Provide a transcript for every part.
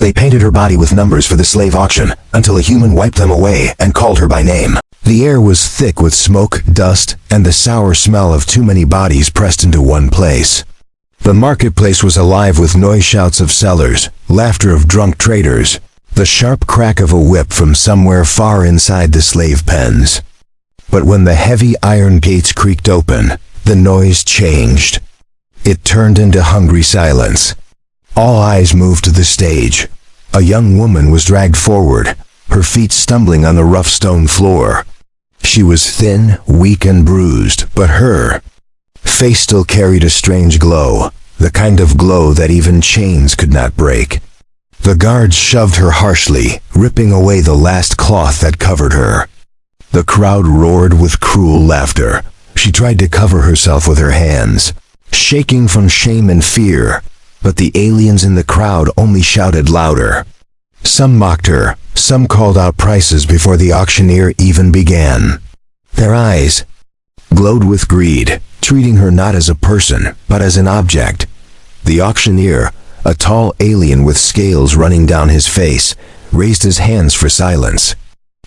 They painted her body with numbers for the slave auction, until a human wiped them away and called her by name. The air was thick with smoke, dust, and the sour smell of too many bodies pressed into one place. The marketplace was alive with noise shouts of sellers, laughter of drunk traders, the sharp crack of a whip from somewhere far inside the slave pens. But when the heavy iron gates creaked open, the noise changed. It turned into hungry silence. All eyes moved to the stage. A young woman was dragged forward, her feet stumbling on the rough stone floor. She was thin, weak, and bruised, but her face still carried a strange glow, the kind of glow that even chains could not break. The guards shoved her harshly, ripping away the last cloth that covered her. The crowd roared with cruel laughter. She tried to cover herself with her hands, shaking from shame and fear, but the aliens in the crowd only shouted louder. Some mocked her, some called out prices before the auctioneer even began. Their eyes glowed with greed, treating her not as a person, but as an object. The auctioneer, a tall alien with scales running down his face, raised his hands for silence.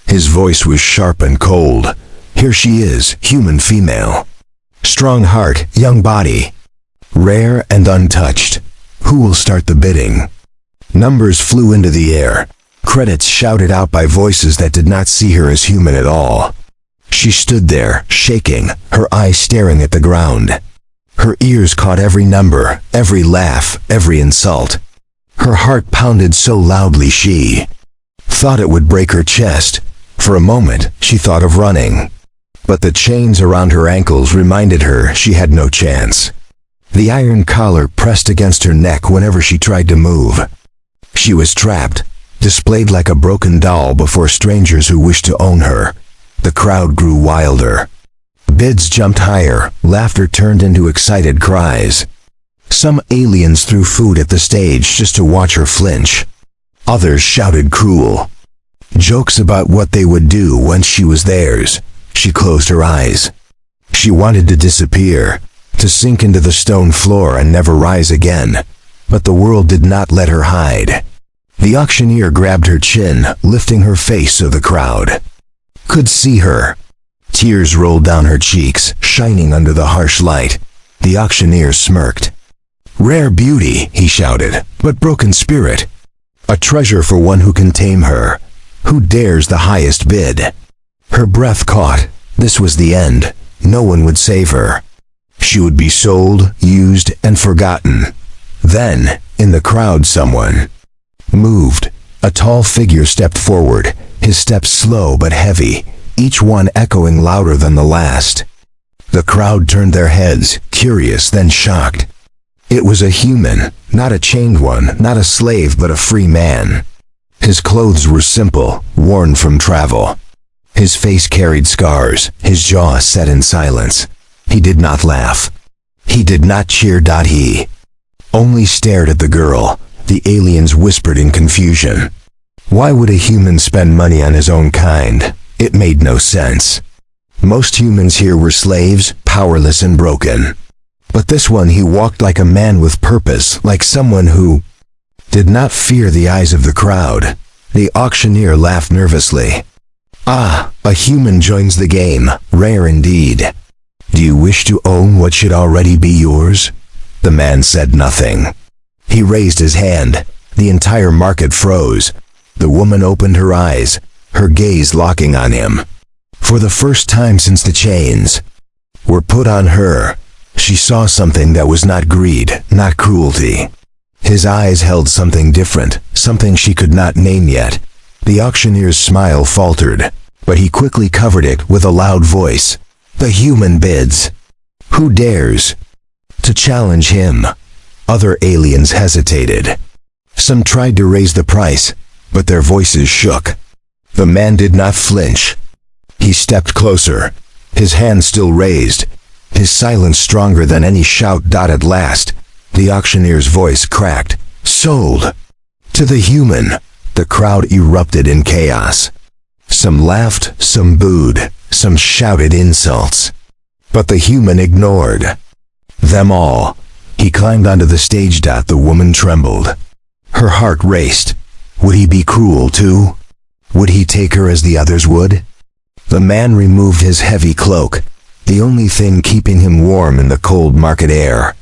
His voice was sharp and cold. Here she is, human female. Strong heart, young body. Rare and untouched. Who will start the bidding? Numbers flew into the air. Credits shouted out by voices that did not see her as human at all. She stood there, shaking, her eyes staring at the ground. Her ears caught every number, every laugh, every insult. Her heart pounded so loudly she thought it would break her chest. For a moment, she thought of running. But the chains around her ankles reminded her she had no chance. The iron collar pressed against her neck whenever she tried to move. She was trapped, displayed like a broken doll before strangers who wished to own her. The crowd grew wilder. Bids jumped higher, laughter turned into excited cries. Some aliens threw food at the stage just to watch her flinch. Others shouted cruel jokes about what they would do once she was theirs. She closed her eyes. She wanted to disappear, to sink into the stone floor and never rise again. But the world did not let her hide. The auctioneer grabbed her chin, lifting her face so the crowd could see her. Tears rolled down her cheeks, shining under the harsh light. The auctioneer smirked. "Rare beauty," he shouted, "but broken spirit. A treasure for one who can tame her. Who dares the highest bid?" Her breath caught. This was the end. No one would save her. She would be sold, used, and forgotten. Then, in the crowd, someone moved. A tall figure stepped forward, his steps slow but heavy, each one echoing louder than the last. The crowd turned their heads, curious then shocked. It was a human, not a chained one, not a slave, but a free man. His clothes were simple, worn from travel. His face carried scars, his jaw set in silence. He did not laugh. He did not cheer. He only stared at the girl. The aliens whispered in confusion. Why would a human spend money on his own kind? It made no sense. Most humans here were slaves, powerless and broken. But this one, he walked like a man with purpose, like someone who did not fear the eyes of the crowd. The auctioneer laughed nervously. "Ah, a human joins the game. Rare indeed. Do you wish to own what should already be yours?" The man said nothing. He raised his hand. The entire market froze. The woman opened her eyes, her gaze locking on him. For the first time since the chains were put on her, she saw something that was not greed, not cruelty. His eyes held something different, something she could not name yet. The auctioneer's smile faltered, but he quickly covered it with a loud voice. "The human bids. Who dares to challenge him?" Other aliens hesitated. Some tried to raise the price, but their voices shook. The man did not flinch. He stepped closer, his hand still raised, his silence stronger than any shout. At last, the auctioneer's voice cracked. "Sold. To the human." The crowd erupted in chaos. Some laughed, some booed, some shouted insults. But the human ignored them all. He climbed onto the stage. The woman trembled. Her heart raced. Would he be cruel too? Would he take her as the others would? The man removed his heavy cloak, the only thing keeping him warm in the cold market air.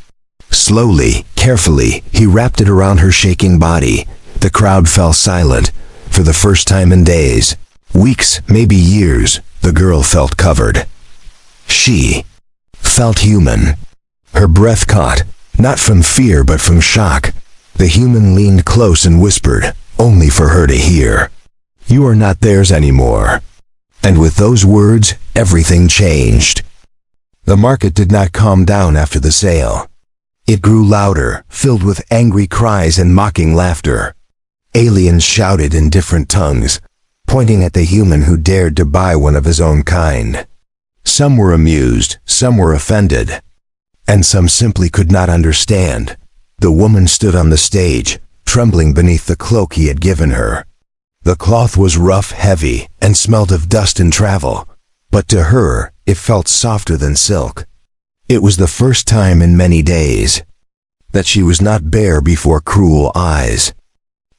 Slowly, carefully, he wrapped it around her shaking body. The crowd fell silent. For the first time in days, weeks, maybe years, the girl felt covered. She felt human. Her breath caught, not from fear but from shock. The human leaned close and whispered, only for her to hear, "You are not theirs anymore." And with those words, everything changed. The market did not calm down after the sale. It grew louder, filled with angry cries and mocking laughter. Aliens shouted in different tongues, pointing at the human who dared to buy one of his own kind. Some were amused, some were offended, and some simply could not understand. The woman stood on the stage, trembling beneath the cloak he had given her. The cloth was rough, heavy, and smelled of dust and travel, but to her, it felt softer than silk. It was the first time in many days that she was not bare before cruel eyes.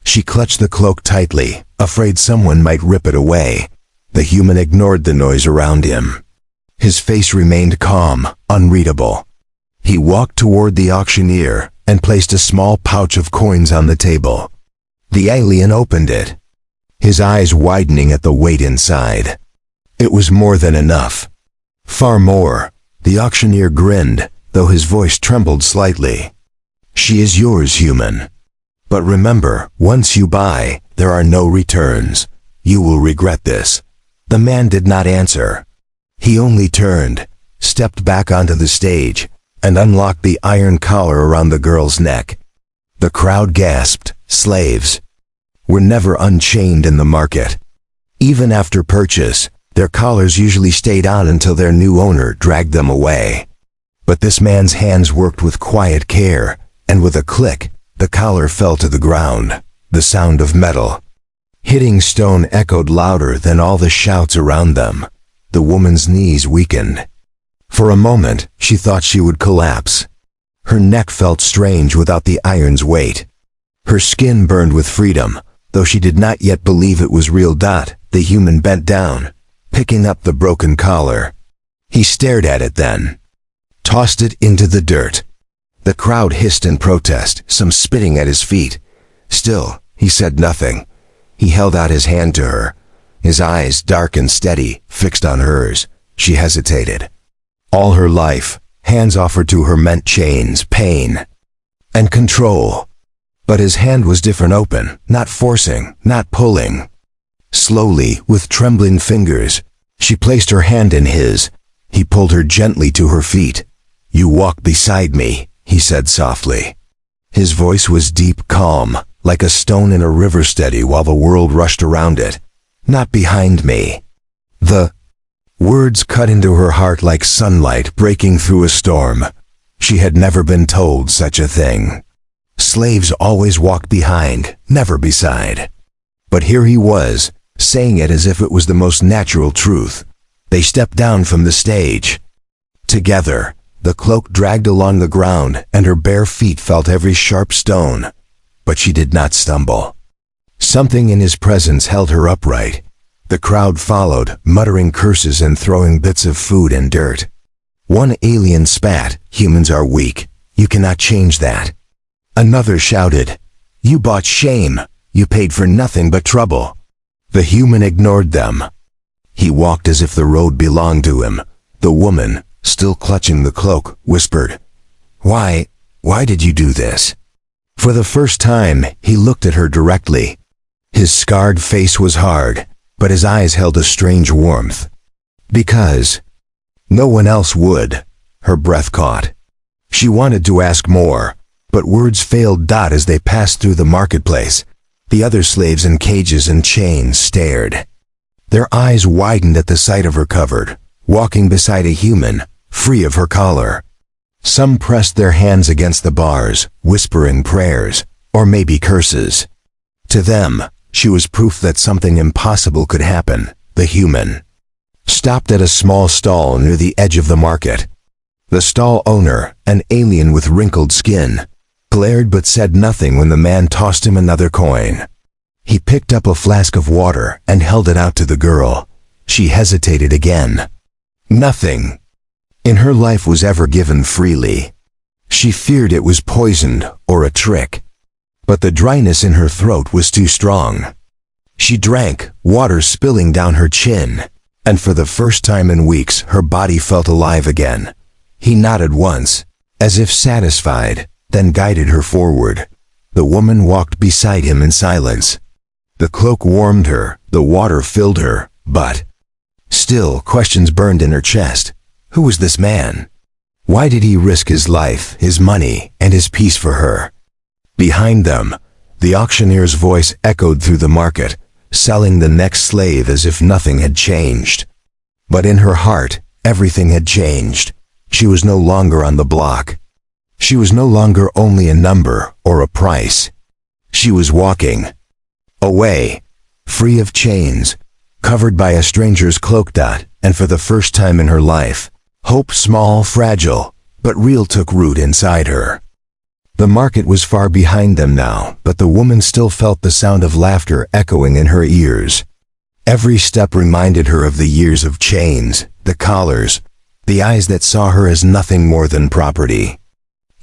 She clutched the cloak tightly, afraid someone might rip it away. The human ignored the noise around him. His face remained calm, unreadable. He walked toward the auctioneer and placed a small pouch of coins on the table. The alien opened it, his eyes widening at the weight inside. It was more than enough. Far more. The auctioneer grinned, though his voice trembled slightly. "She is yours, human. But remember, once you buy, there are no returns. You will regret this." The man did not answer. He only turned, stepped back onto the stage, and unlocked the iron collar around the girl's neck. The crowd gasped. Slaves were never unchained in the market. Even after purchase, their collars usually stayed on until their new owner dragged them away. But this man's hands worked with quiet care, and with a click, the collar fell to the ground. The sound of metal hitting stone echoed louder than all the shouts around them. The woman's knees weakened. For a moment, she thought she would collapse. Her neck felt strange without the iron's weight. Her skin burned with freedom, though she did not yet believe it was real. The human bent down, picking up the broken collar. He stared at it then tossed it into the dirt. The crowd hissed in protest, some spitting at his feet. Still, he said nothing. He held out his hand to her, his eyes dark and steady, fixed on hers. She hesitated. All her life, hands offered to her meant chains, pain, and control. But his hand was different, open, not forcing, not pulling. Slowly, with trembling fingers, she placed her hand in his. He pulled her gently to her feet. "You walk beside me," he said softly. His voice was deep, calm, like a stone in a river, steady while the world rushed around it. "Not behind me." The words cut into her heart like sunlight breaking through a storm. She had never been told such a thing. Slaves always walked behind, never beside. But here he was, saying it as if it was the most natural truth. They stepped down from the stage. Together, the cloak dragged along the ground, and her bare feet felt every sharp stone. But she did not stumble. Something in his presence held her upright. The crowd followed, muttering curses and throwing bits of food and dirt. One alien spat, "Humans are weak. You cannot change that." Another shouted, "You bought shame. You paid for nothing but trouble." The human ignored them. He walked as if the road belonged to him. The woman, still clutching the cloak, whispered, Why did you do this?" For the first time, he looked at her directly. His scarred face was hard, but his eyes held a strange warmth. "Because no one else would." Her breath caught. She wanted to ask more, but words failed. As they passed through the marketplace, the other slaves in cages and chains stared. Their eyes widened at the sight of her covered, walking beside a human, free of her collar. Some pressed their hands against the bars, whispering prayers, or maybe curses. To them, she was proof that something impossible could happen. The human stopped at a small stall near the edge of the market. The stall owner, an alien with wrinkled skin, glared but said nothing when the man tossed him another coin. He picked up a flask of water and held it out to the girl. She hesitated again. Nothing in her life was ever given freely. She feared it was poisoned or a trick. But the dryness in her throat was too strong. She drank, water spilling down her chin, and for the first time in weeks her body felt alive again. He nodded once, as if satisfied, then guided her forward. The woman walked beside him in silence. The cloak warmed her, the water filled her, but still questions burned in her chest. Who was this man? Why did he risk his life, his money, and his peace for her? Behind them, the auctioneer's voice echoed through the market, selling the next slave as if nothing had changed. But in her heart, everything had changed. She was no longer on the block. She was no longer only a number or a price. She was walking away, free of chains, covered by a stranger's cloak dot, and for the first time in her life, hope, small, fragile, but real, took root inside her. The market was far behind them now, but the woman still felt the sound of laughter echoing in her ears. Every step reminded her of the years of chains, the collars, the eyes that saw her as nothing more than property.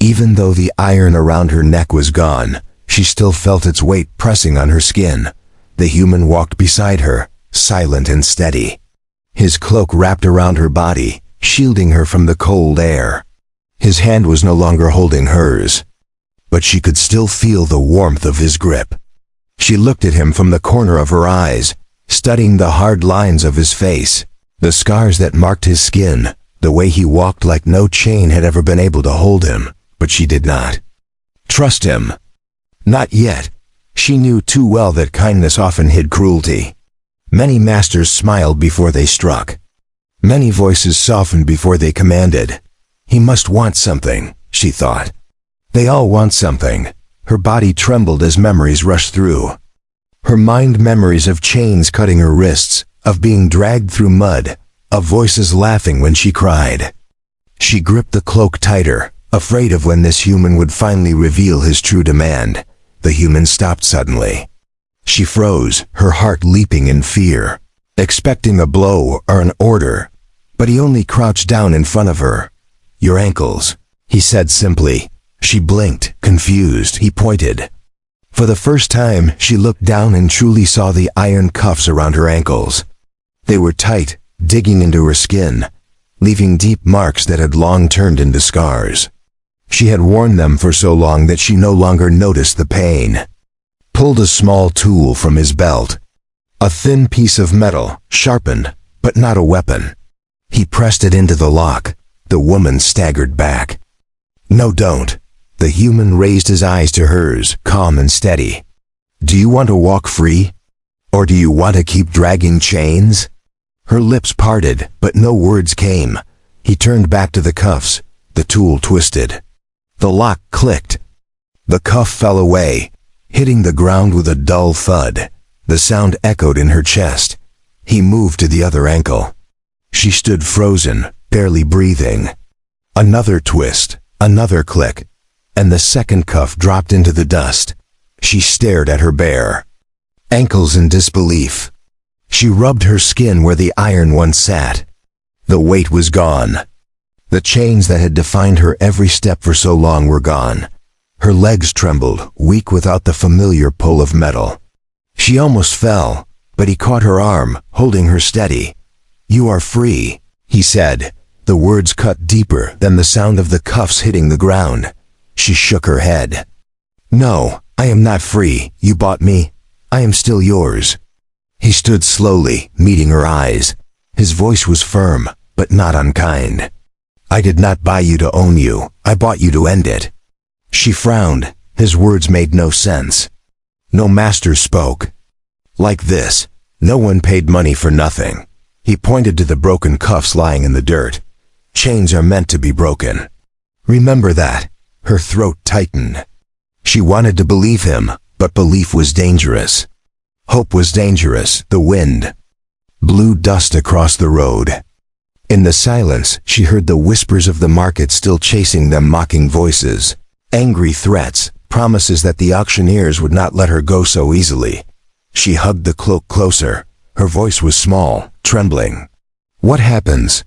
Even though the iron around her neck was gone, she still felt its weight pressing on her skin. The human walked beside her, silent and steady. His cloak wrapped around her body, shielding her from the cold air. His hand was no longer holding hers, but she could still feel the warmth of his grip. She looked at him from the corner of her eyes, studying the hard lines of his face, the scars that marked his skin, the way he walked like no chain had ever been able to hold him, but she did not trust him. Not yet. She knew too well that kindness often hid cruelty. Many masters smiled before they struck. Many voices softened before they commanded. He must want something, she thought. They all want something. Her body trembled as memories rushed through. Her mind memories of chains cutting her wrists, of being dragged through mud, of voices laughing when she cried. She gripped the cloak tighter, afraid of when this human would finally reveal his true demand. The human stopped suddenly. She froze, her heart leaping in fear, expecting a blow or an order, but he only crouched down in front of her. "Your ankles," he said simply. She blinked, confused. He pointed. For the first time, she looked down and truly saw the iron cuffs around her ankles. They were tight, digging into her skin, leaving deep marks that had long turned into scars. She had worn them for so long that she no longer noticed the pain. Pulled a small tool from his belt. A thin piece of metal, sharpened, but not a weapon. He pressed it into the lock. The woman staggered back. "No, don't." The human raised his eyes to hers, calm and steady. "Do you want to walk free? Or do you want to keep dragging chains?" Her lips parted, but no words came. He turned back to the cuffs. The tool twisted. The lock clicked. The cuff fell away, hitting the ground with a dull thud. The sound echoed in her chest. He moved to the other ankle. She stood frozen, barely breathing. Another twist, another click, and the second cuff dropped into the dust. She stared at her bare ankles in disbelief. She rubbed her skin where the iron once sat. The weight was gone. The chains that had defined her every step for so long were gone. Her legs trembled, weak without the familiar pull of metal. She almost fell, but he caught her arm, holding her steady. "You are free," he said. The words cut deeper than the sound of the cuffs hitting the ground. She shook her head. "No, I am not free. You bought me. I am still yours." He stood slowly, meeting her eyes. His voice was firm, but not unkind. "I did not buy you to own you. I bought you to end it." She frowned. His words made no sense. No master spoke like this. No one paid money for nothing. He pointed to the broken cuffs lying in the dirt. "Chains are meant to be broken. Remember that." Her throat tightened. She wanted to believe him, but belief was dangerous. Hope was dangerous. The wind blew dust across the road. In the silence, she heard the whispers of the market still chasing them, mocking voices, angry threats, promises that the auctioneers would not let her go so easily. She hugged the cloak closer. Her voice was small, trembling. "What happens?"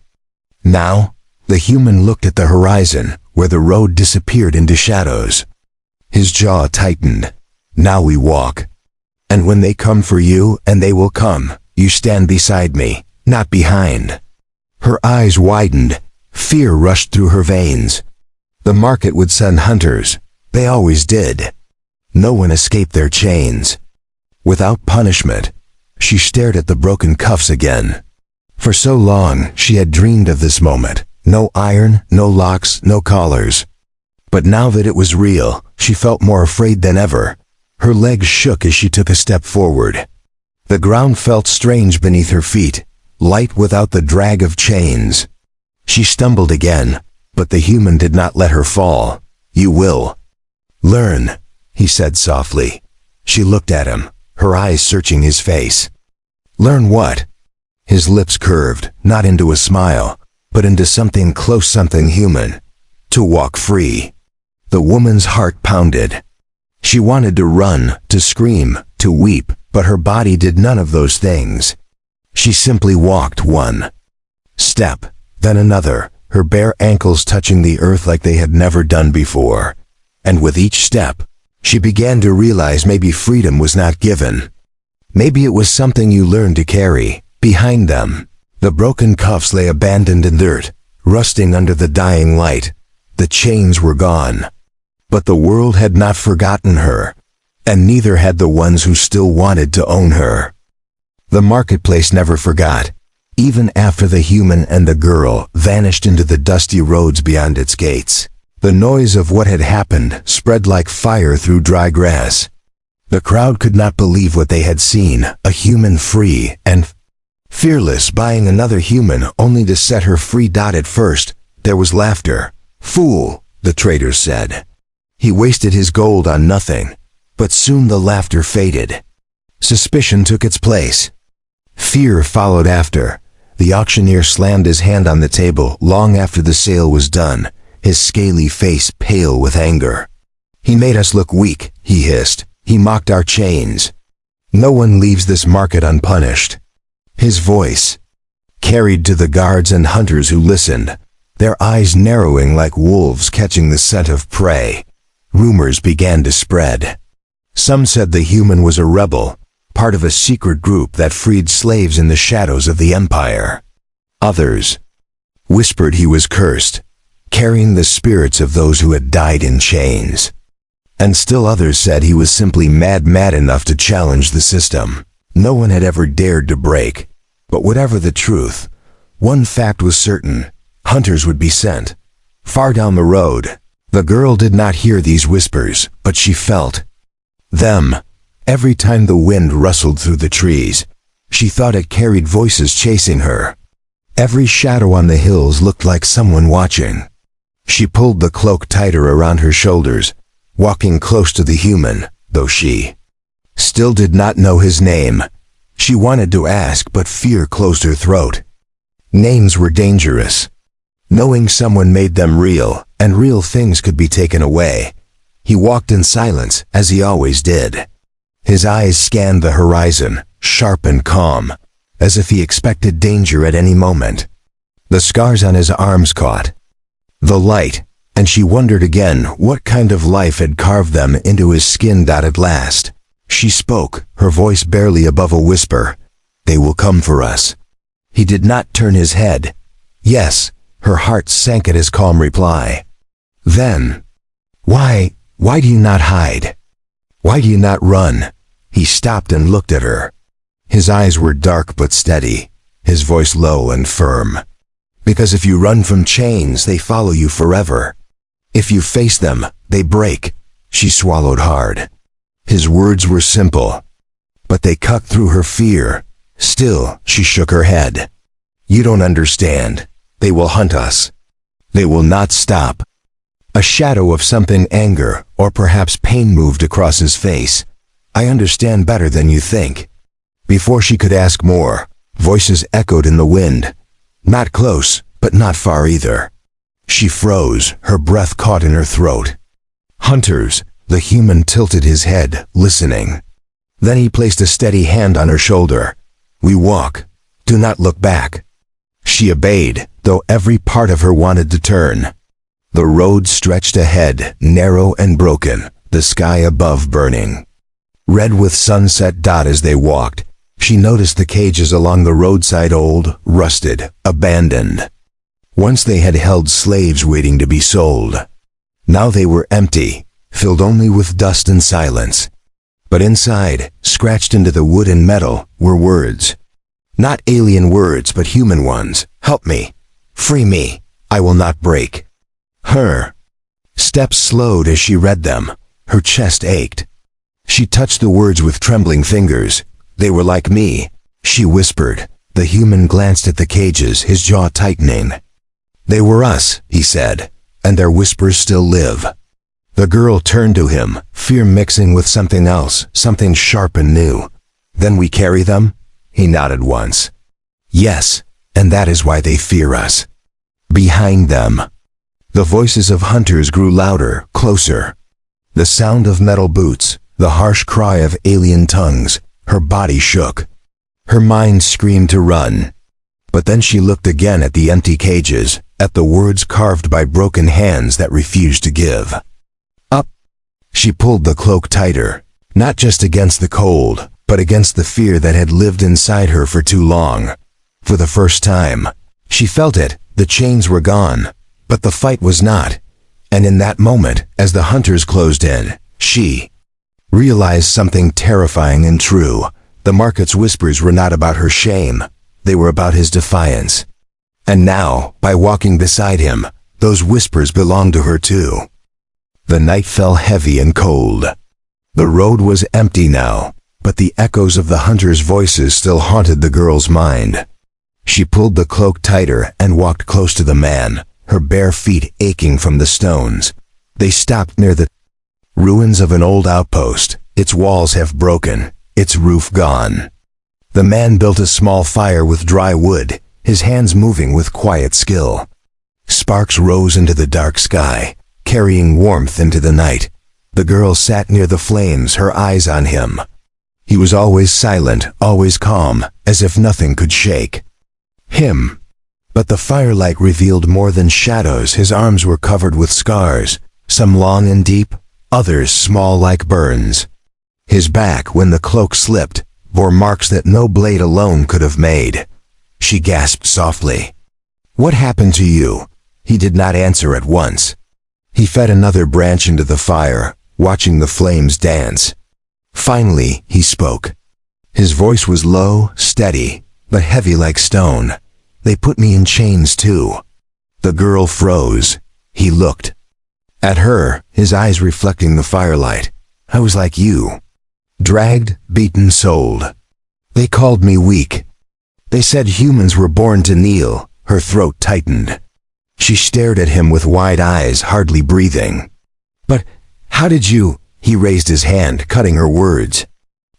Now, the human looked at the horizon, where the road disappeared into shadows. His jaw tightened. "Now we walk. And when they come for you, and they will come, you stand beside me, not behind." Her eyes widened. Fear rushed through her veins. The market would send hunters. They always did. No one escaped their chains. Without punishment, she stared at the broken cuffs again. For so long, she had dreamed of this moment. No iron, no locks, no collars. But now that it was real, she felt more afraid than ever. Her legs shook as she took a step forward. The ground felt strange beneath her feet, light without the drag of chains. She stumbled again, but the human did not let her fall. "You will learn," he said softly. She looked at him, her eyes searching his face. "Learn what?" His lips curved, not into a smile, but into something close, something human. "To walk free." The woman's heart pounded. She wanted to run, to scream, to weep, but her body did none of those things. She simply walked one step, then another, her bare ankles touching the earth like they had never done before. And with each step, she began to realize maybe freedom was not given. Maybe it was something you learned to carry. Behind them, the broken cuffs lay abandoned in dirt, rusting under the dying light. The chains were gone. But the world had not forgotten her, and neither had the ones who still wanted to own her. The marketplace never forgot, even after the human and the girl vanished into the dusty roads beyond its gates. The noise of what had happened spread like fire through dry grass. The crowd could not believe what they had seen, a human free and fearless buying another human only to set her free. At first, there was laughter. "Fool," the trader said. He wasted his gold on nothing, but soon the laughter faded. Suspicion took its place. Fear followed after. The auctioneer slammed his hand on the table long after the sale was done, his scaly face pale with anger. "He made us look weak," he hissed. "He mocked our chains. No one leaves this market unpunished." His voice carried to the guards and hunters who listened, their eyes narrowing like wolves catching the scent of prey. Rumors began to spread. Some said the human was a rebel, part of a secret group that freed slaves in the shadows of the empire. Others whispered he was cursed, carrying the spirits of those who had died in chains. And still others said he was simply mad enough to challenge the system. No one had ever dared to break. But whatever the truth, one fact was certain: hunters would be sent. Far down the road, the girl did not hear these whispers, but she felt them. Every time the wind rustled through the trees, she thought it carried voices chasing her. Every shadow on the hills looked like someone watching. She pulled the cloak tighter around her shoulders, walking close to the human, though she still did not know his name. She wanted to ask, but fear closed her throat. Names were dangerous. Knowing someone made them real, and real things could be taken away. He walked in silence, as he always did. His eyes scanned the horizon, sharp and calm, as if he expected danger at any moment. The scars on his arms caught the light, and she wondered again what kind of life had carved them into his skin. At last, she spoke, her voice barely above a whisper. "They will come for us." He did not turn his head. "Yes," her heart sank at his calm reply. Then, Why do you not hide? Why do you not run?" He stopped and looked at her. His eyes were dark but steady, his voice low and firm. "Because if you run from chains, they follow you forever. If you face them, they break." She swallowed hard. His words were simple, but they cut through her fear. Still, she shook her head. "You don't understand. They will hunt us. They will not stop." A shadow of something, anger, or perhaps pain, moved across his face. "I understand better than you think." Before she could ask more, voices echoed in the wind. Not close, but not far either. She froze, her breath caught in her throat. "Hunters," the human tilted his head, listening. Then he placed a steady hand on her shoulder. "We walk. Do not look back." She obeyed, though every part of her wanted to turn. The road stretched ahead, narrow and broken, the sky above burning. Red with sunset dot as they walked, she noticed the cages along the roadside, old, rusted, abandoned. Once they had held slaves waiting to be sold. Now they were empty, filled only with dust and silence. But inside, scratched into the wood and metal, were words. Not alien words, but human ones. "Help me. Free me. I will not break." Her steps slowed as she read them. Her chest ached. She touched the words with trembling fingers. "They were like me," she whispered. The human glanced at the cages, his jaw tightening. "They were us," he said, "and their whispers still live." The girl turned to him, fear mixing with something else, something sharp and new. "Then we carry them?" He nodded once. "Yes, and that is why they fear us." Behind them, the voices of hunters grew louder, closer. The sound of metal boots, the harsh cry of alien tongues. Her body shook. Her mind screamed to run. But then she looked again at the empty cages, at the words carved by broken hands that refused to give. Up. She pulled the cloak tighter, not just against the cold, but against the fear that had lived inside her for too long. For the first time, she felt it. The chains were gone, but the fight was not. And in that moment, as the hunters closed in, she realized something terrifying and true. The market's whispers were not about her shame. They were about his defiance. And now, by walking beside him, those whispers belonged to her too. The night fell heavy and cold. The road was empty now, but the echoes of the hunters' voices still haunted the girl's mind. She pulled the cloak tighter and walked close to the man, her bare feet aching from the stones. They stopped near the ruins of an old outpost, its walls half broken, its roof gone. The man built a small fire with dry wood, his hands moving with quiet skill. Sparks rose into the dark sky, carrying warmth into the night. The girl sat near the flames, her eyes on him. He was always silent, always calm, as if nothing could shake him. But the firelight revealed more than shadows. His arms were covered with scars, some long and deep, others small like burns. His back, when the cloak slipped, bore marks that no blade alone could have made. She gasped softly. "What happened to you?" He did not answer at once. He fed another branch into the fire, watching the flames dance. Finally, he spoke. His voice was low, steady, but heavy like stone. "They put me in chains too." The girl froze. He looked at her, his eyes reflecting the firelight. "I was like you. Dragged, beaten, sold. They called me weak. They said humans were born to kneel." Her throat tightened. She stared at him with wide eyes, hardly breathing. "But how did you?" He raised his hand, cutting her words.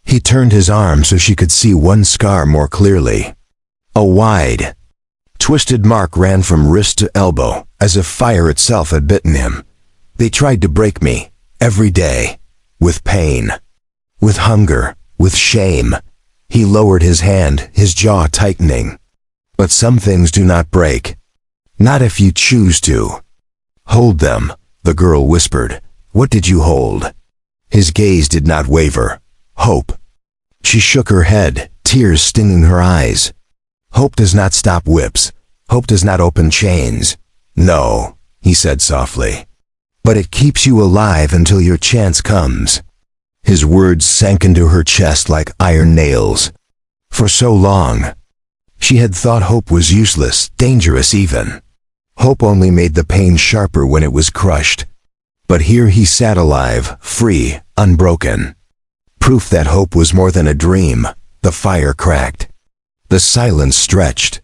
He turned his arm so she could see one scar more clearly. A wide, twisted mark ran from wrist to elbow, as if fire itself had bitten him. "They tried to break me, every day, with pain, with hunger, with shame." He lowered his hand, his jaw tightening. "But some things do not break. Not if you choose to." "Hold them," the girl whispered. "What did you hold?" His gaze did not waver. "Hope." She shook her head, tears stinging her eyes. "Hope does not stop whips. Hope does not open chains." "No," he said softly. "But it keeps you alive until your chance comes." His words sank into her chest like iron nails. For so long, she had thought hope was useless, dangerous even. Hope only made the pain sharper when it was crushed. But here he sat alive, free, unbroken. Proof that hope was more than a dream. The fire cracked. The silence stretched.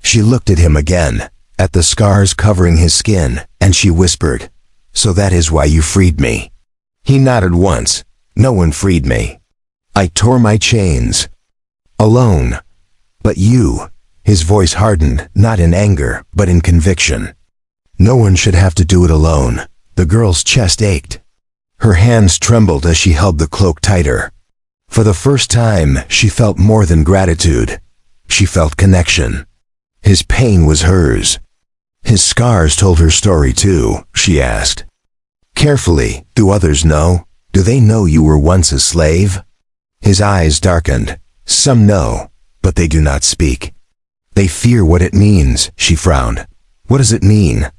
She looked at him again, at the scars covering his skin, and she whispered, "So that is why you freed me." He nodded once. "No one freed me. I tore my chains. Alone. But you," his voice hardened, not in anger, but in conviction. "No one should have to do it alone." The girl's chest ached. Her hands trembled as she held the cloak tighter. For the first time, she felt more than gratitude. She felt connection. His pain was hers. His scars told her story too, she asked. Carefully, do others know? Do they know you were once a slave? His eyes darkened. Some know, but they do not speak. They fear what it means, she frowned. What does it mean?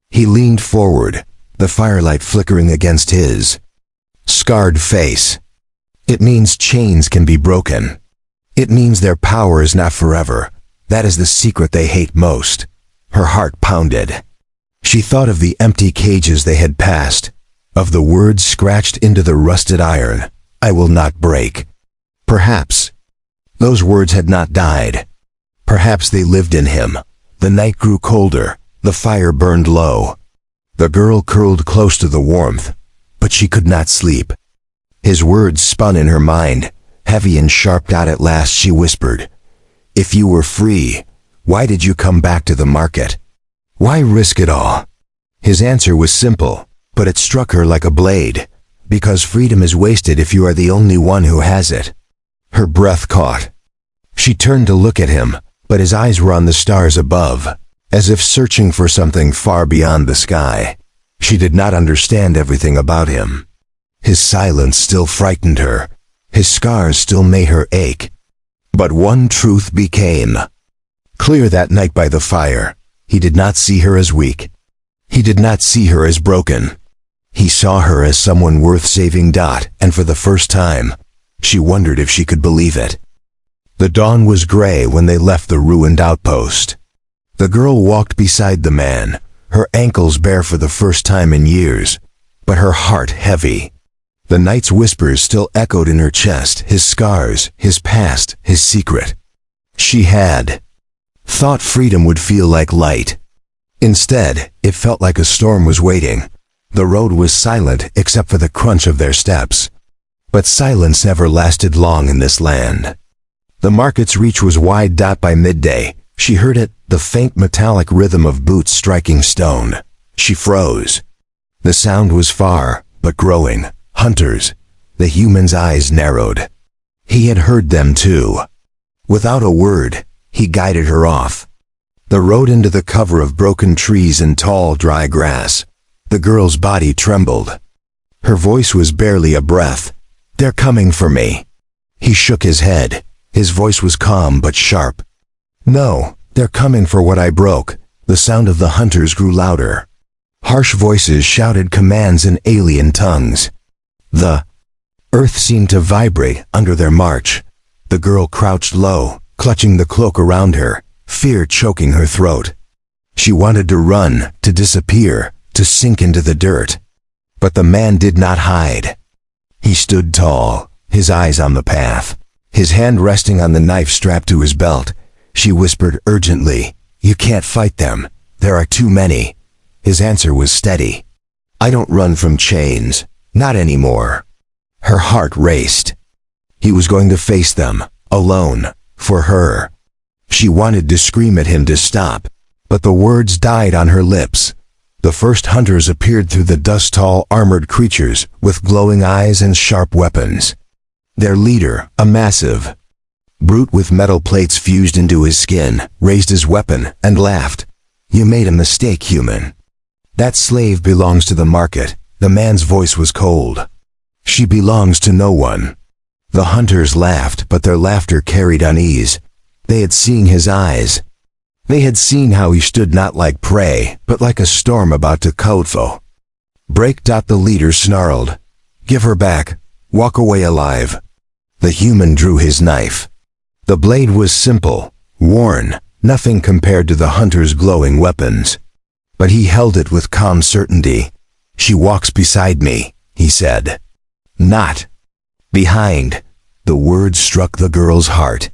He leaned forward, the firelight flickering against his scarred face. It means chains can be broken. It means their power is not forever. That is the secret they hate most. Her heart pounded. She thought of the empty cages they had passed, of the words scratched into the rusted iron, I will not break. Perhaps those words had not died. Perhaps they lived in him. The night grew colder. The fire burned low. The girl curled close to the warmth, but she could not sleep. His words spun in her mind, heavy and sharp. At last she whispered, if you were free, why did you come back to the market? Why risk it all? His answer was simple, but it struck her like a blade. Because freedom is wasted if you are the only one who has it. Her breath caught. She turned to look at him, but his eyes were on the stars above, as if searching for something far beyond the sky. She did not understand everything about him. His silence still frightened her. His scars still made her ache. But one truth became clear that night by the fire. He did not see her as weak. He did not see her as broken. He saw her as someone worth saving. And for the first time, she wondered if she could believe it. The dawn was gray when they left the ruined outpost. The girl walked beside the man, her ankles bare for the first time in years, but her heart heavy. The night's whispers still echoed in her chest, his scars, his past, his secret. She had thought freedom would feel like light. Instead, it felt like a storm was waiting. The road was silent except for the crunch of their steps. But silence never lasted long in this land. The market's reach was wide. By midday, she heard it, the faint metallic rhythm of boots striking stone. She froze. The sound was far, but growing. Hunters. The human's eyes narrowed. He had heard them too. Without a word, he guided her off. The road into the cover of broken trees and tall, dry grass. The girl's body trembled. Her voice was barely a breath. They're coming for me. He shook his head. His voice was calm but sharp. No, they're coming for what I broke. The sound of the hunters grew louder. Harsh voices shouted commands in alien tongues. The earth seemed to vibrate under their march. The girl crouched low, clutching the cloak around her, fear choking her throat. She wanted to run, to disappear, to sink into the dirt. But the man did not hide. He stood tall, his eyes on the path, his hand resting on the knife strapped to his belt. She whispered urgently, you can't fight them. There are too many. His answer was steady. I don't run from chains. Not anymore. Her heart raced. He was going to face them, alone, for her. She wanted to scream at him to stop, but the words died on her lips. The first hunters appeared through the dust, tall, armored creatures with glowing eyes and sharp weapons. Their leader, a massive brute with metal plates fused into his skin, raised his weapon and laughed. You made a mistake, human. That slave belongs to the market. The man's voice was cold. She belongs to no one. The hunters laughed, but their laughter carried unease. They had seen his eyes. They had seen how he stood not like prey, but like a storm about to coatful. Break. The leader snarled. Give her back. Walk away alive. The human drew his knife. The blade was simple, worn, nothing compared to the hunter's glowing weapons. But he held it with calm certainty. She walks beside me, he said. Not behind. The words struck the girl's heart.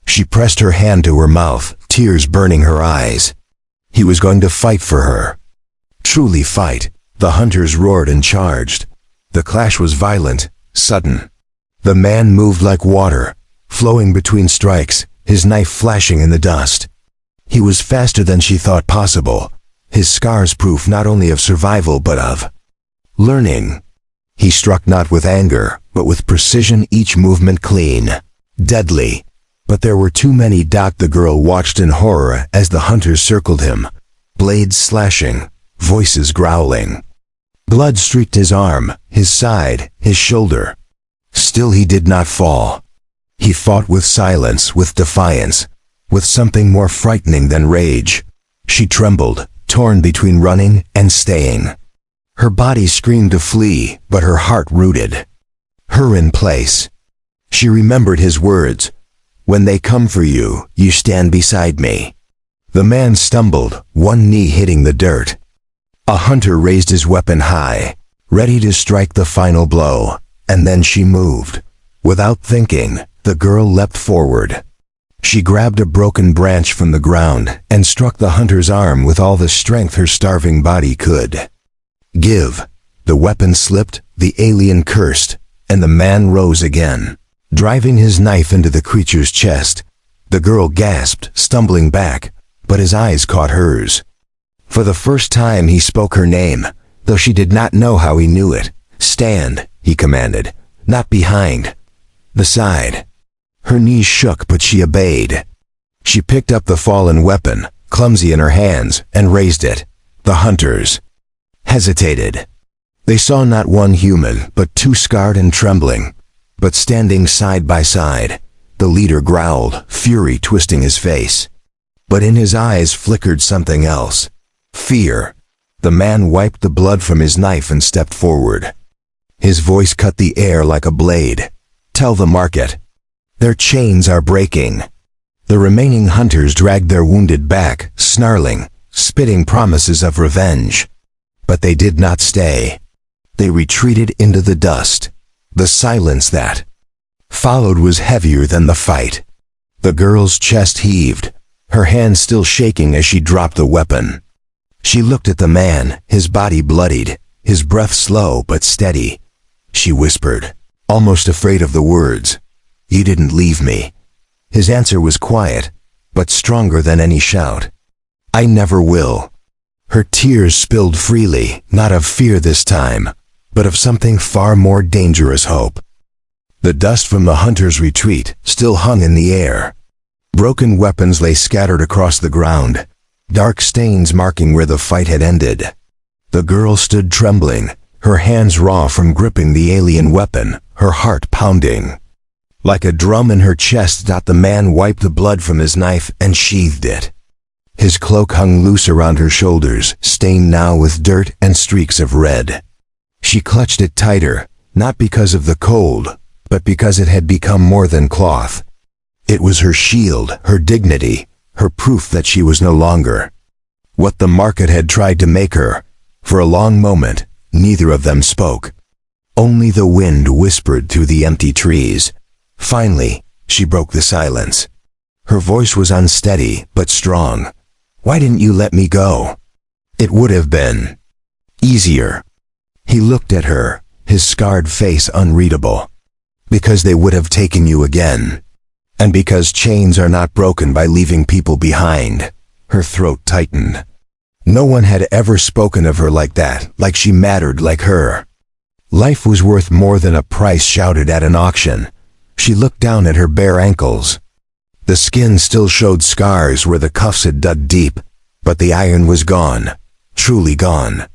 She pressed her hand to her mouth, tears burning her eyes. He was going to fight for her. Truly fight. The hunters roared and charged. The clash was violent, sudden. The man moved like water, flowing between strikes, his knife flashing in the dust. He was faster than she thought possible. His scars proof not only of survival but of learning. He struck not with anger, but with precision, each movement clean, deadly. But there were too many. The girl watched in horror as the hunters circled him, blades slashing, voices growling. Blood streaked his arm, his side, his shoulder. Still he did not fall. He fought with silence, with defiance, with something more frightening than rage. She trembled, torn between running and staying. Her body screamed to flee, but her heart rooted her in place. She remembered his words, "When they come for you, you stand beside me." The man stumbled, one knee hitting the dirt. A hunter raised his weapon high, ready to strike the final blow, and then she moved. Without thinking, the girl leapt forward. She grabbed a broken branch from the ground and struck the hunter's arm with all the strength her starving body could give. The weapon slipped, the alien cursed, and the man rose again, driving his knife into the creature's chest. The girl gasped, stumbling back, but his eyes caught hers. For the first time he spoke her name, though she did not know how he knew it. "Stand," he commanded, "not behind. The side." Her knees shook, but she obeyed. She picked up the fallen weapon, clumsy in her hands, and raised it. The hunters hesitated. They saw not one human, but two, scarred and trembling. But standing side by side, the leader growled, fury twisting his face. But in his eyes flickered something else. Fear. The man wiped the blood from his knife and stepped forward. His voice cut the air like a blade. "Tell the market. Their chains are breaking." The remaining hunters dragged their wounded back, snarling, spitting promises of revenge. But they did not stay. They retreated into the dust. The silence that followed was heavier than the fight. The girl's chest heaved, her hand still shaking as she dropped the weapon. She looked at the man, his body bloodied, his breath slow but steady. She whispered, almost afraid of the words, "You didn't leave me." His answer was quiet, but stronger than any shout. "I never will." Her tears spilled freely, not of fear this time, but of something far more dangerous, hope. The dust from the hunter's retreat still hung in the air. Broken weapons lay scattered across the ground, dark stains marking where the fight had ended. The girl stood trembling, her hands raw from gripping the alien weapon, her heart pounding. Like a drum in her chest, the man wiped the blood from his knife and sheathed it. His cloak hung loose around her shoulders, stained now with dirt and streaks of red. She clutched it tighter, not because of the cold, but because it had become more than cloth. It was her shield, her dignity, her proof that she was no longer what the market had tried to make her. For a long moment, neither of them spoke. Only the wind whispered through the empty trees. Finally, she broke the silence. Her voice was unsteady, but strong. "Why didn't you let me go? It would have been easier." He looked at her, his scarred face unreadable. "Because they would have taken you again. And because chains are not broken by leaving people behind." Her throat tightened. No one had ever spoken of her like that, like she mattered, like her life was worth more than a price shouted at an auction. She looked down at her bare ankles. The skin still showed scars where the cuffs had dug deep, but the iron was gone, truly gone.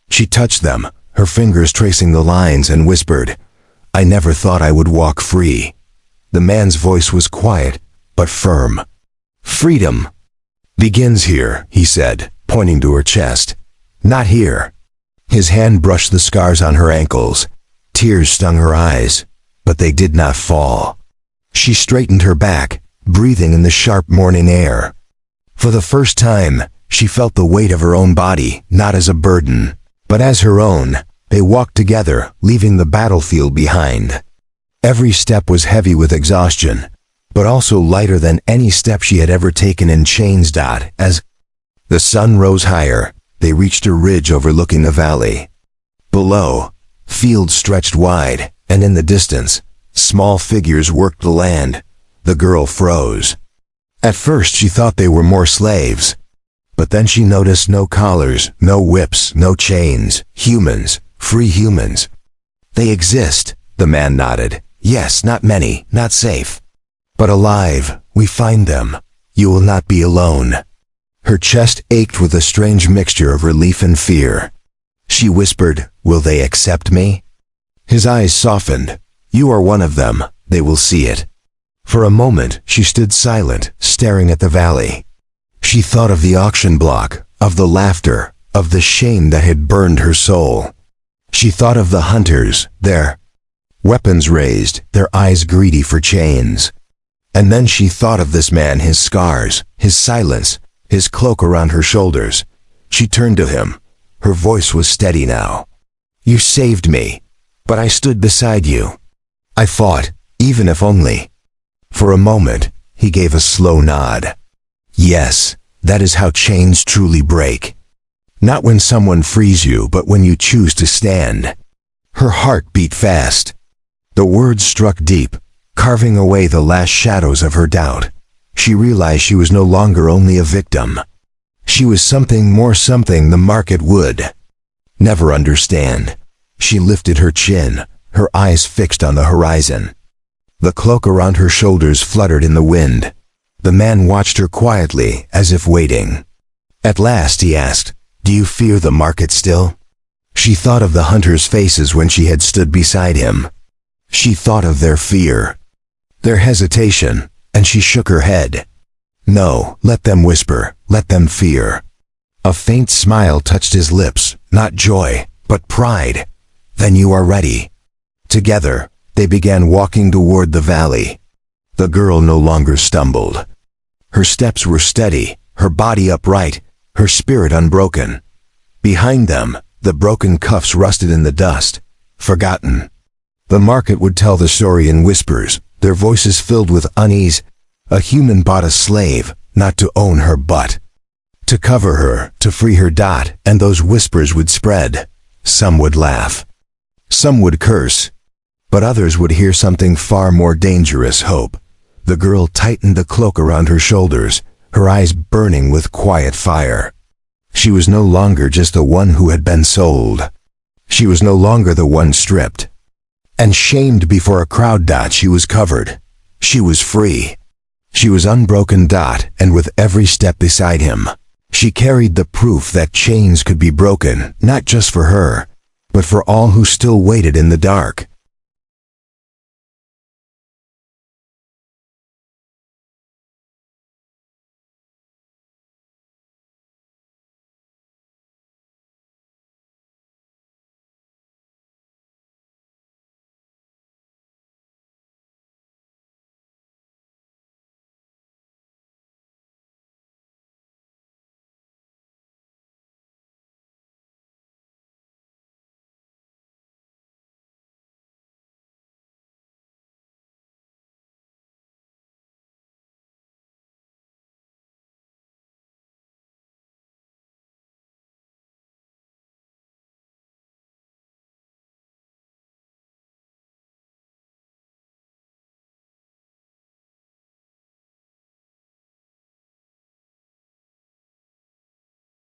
She touched them, her fingers tracing the lines, and whispered, "I never thought I would walk free." The man's voice was quiet, but firm. "Freedom begins here," he said, pointing to her chest. "Not here." His hand brushed the scars on her ankles. Tears stung her eyes, but they did not fall. She straightened her back, breathing in the sharp morning air. For the first time, she felt the weight of her own body, not as a burden, but as her own. They walked together, leaving the battlefield behind. Every step was heavy with exhaustion, but also lighter than any step she had ever taken in chains. As the sun rose higher, they reached a ridge overlooking the valley. Below, fields stretched wide, and in the distance, small figures worked the land. The girl froze. At first she thought they were more slaves, but then she noticed no collars, no whips, no chains. Humans, free humans. They exist, The man nodded. Yes, not many, not safe. But alive, we find them. You will not be alone. Her chest ached with a strange mixture of relief and fear. She whispered, will they accept me? His eyes softened. You are one of them. They will see it. For a moment, she stood silent, staring at the valley. She thought of the auction block, of the laughter, of the shame that had burned her soul. She thought of the hunters, their weapons raised, their eyes greedy for chains. And then she thought of this man, his scars, his silence, his cloak around her shoulders. She turned to him. Her voice was steady now. You saved me, but I stood beside you. I fought, even if only. For a moment, he gave a slow nod. Yes, that is how chains truly break. Not when someone frees you, but when you choose to stand. Her heart beat fast. The words struck deep, carving away the last shadows of her doubt. She realized she was no longer only a victim. She was something more, something the market would never understand. She lifted her chin, her eyes fixed on the horizon. The cloak around her shoulders fluttered in the wind. The man watched her quietly, as if waiting. At last he asked, do you fear the market still? She thought of the hunters' faces when she had stood beside him. She thought of their fear, their hesitation, and she shook her head. No, let them whisper, let them fear. A faint smile touched his lips, not joy, but pride. Then you are ready. Together, they began walking toward the valley. The girl no longer stumbled. Her steps were steady, her body upright, her spirit unbroken. Behind them, the broken cuffs rusted in the dust, forgotten. The market would tell the story in whispers, their voices filled with unease. A human bought a slave, not to own her but to cover her, to free her. And those whispers would spread. Some would laugh. Some would curse. But others would hear something far more dangerous, hope. The girl tightened the cloak around her shoulders, her eyes burning with quiet fire. She was no longer just the one who had been sold. She was no longer the one stripped and shamed before a crowd. She was covered. She was free. She was unbroken. And with every step beside him, she carried the proof that chains could be broken, not just for her, but for all who still waited in the dark.